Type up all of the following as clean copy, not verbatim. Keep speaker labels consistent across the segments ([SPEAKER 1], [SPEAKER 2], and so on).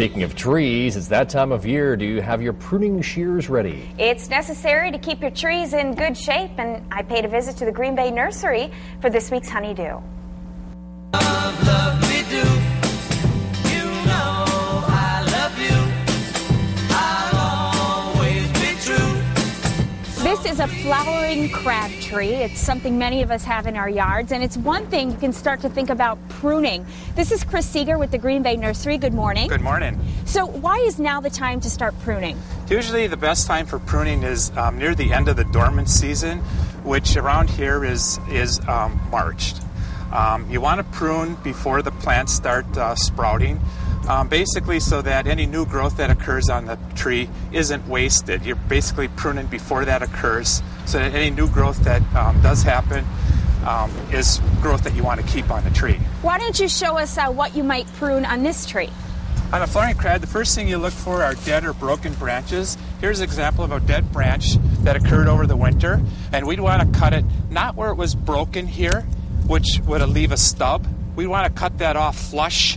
[SPEAKER 1] Speaking of trees, it's that time of year. Do you have your pruning shears ready?
[SPEAKER 2] It's necessary to keep your trees in good shape, and I paid a visit to the Green Bay Nursery for this week's honeydew. This is a flowering crab tree. It's something many of us have in our yards, and it's one thing you can start to think about pruning. This is Chris Seeger with the Green Bay Nursery. Good morning.
[SPEAKER 3] Good morning.
[SPEAKER 2] So why is now the time to start pruning?
[SPEAKER 3] Usually the best time for pruning is near the end of the dormant season, which around here is March. You want to prune before the plants start sprouting. Basically so that any new growth that occurs on the tree isn't wasted. You're basically pruning before that occurs so that any new growth that does happen is growth that you want to keep on the tree.
[SPEAKER 2] Why don't you show us what you might prune on this tree?
[SPEAKER 3] On a flowering crab, the first thing you look for are dead or broken branches. Here's an example of a dead branch that occurred over the winter, and we'd want to cut it not where it was broken here, which would leave a stub. We want to cut that off flush,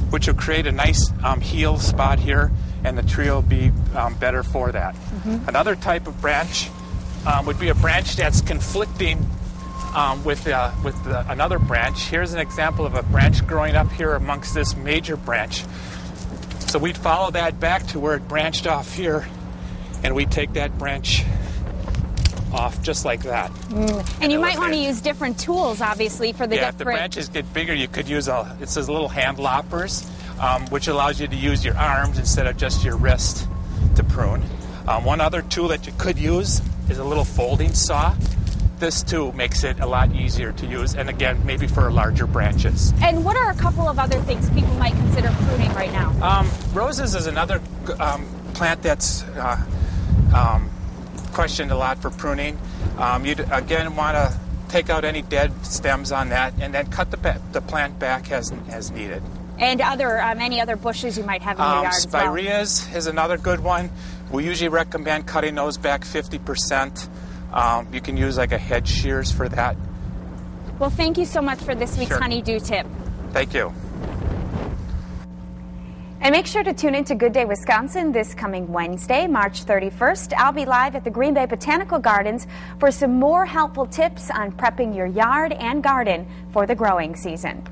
[SPEAKER 3] which will create a nice heel spot here, and the tree will be better for that. Another type of branch would be a branch that's conflicting with another branch. Here's an example of a branch growing up here amongst this major branch. So we'd follow that back to where it branched off here, and we'd take that branch off just like that.
[SPEAKER 2] And you might want to use different tools, obviously, for the different...
[SPEAKER 3] If the branches get bigger, you could use it says little hand loppers, which allows you to use your arms instead of just your wrist to prune. One other tool that you could use is a little folding saw. This too makes it a lot easier to use, and again, maybe for larger branches.
[SPEAKER 2] And what are a couple of other things people might consider pruning right now?
[SPEAKER 3] Roses is another plant that's questioned a lot for pruning. You'd again want to take out any dead stems on that and then cut the plant back as needed.
[SPEAKER 2] And any other bushes you might have in your yard as well?
[SPEAKER 3] Spireas is another good one. We usually recommend cutting those back 50%. You can use like a head shears for that.
[SPEAKER 2] Well, thank you so much for this week's honeydew tip.
[SPEAKER 3] Thank you.
[SPEAKER 2] And make sure to tune in to Good Day Wisconsin this coming Wednesday, March 31st. I'll be live at the Green Bay Botanical Gardens for some more helpful tips on prepping your yard and garden for the growing season.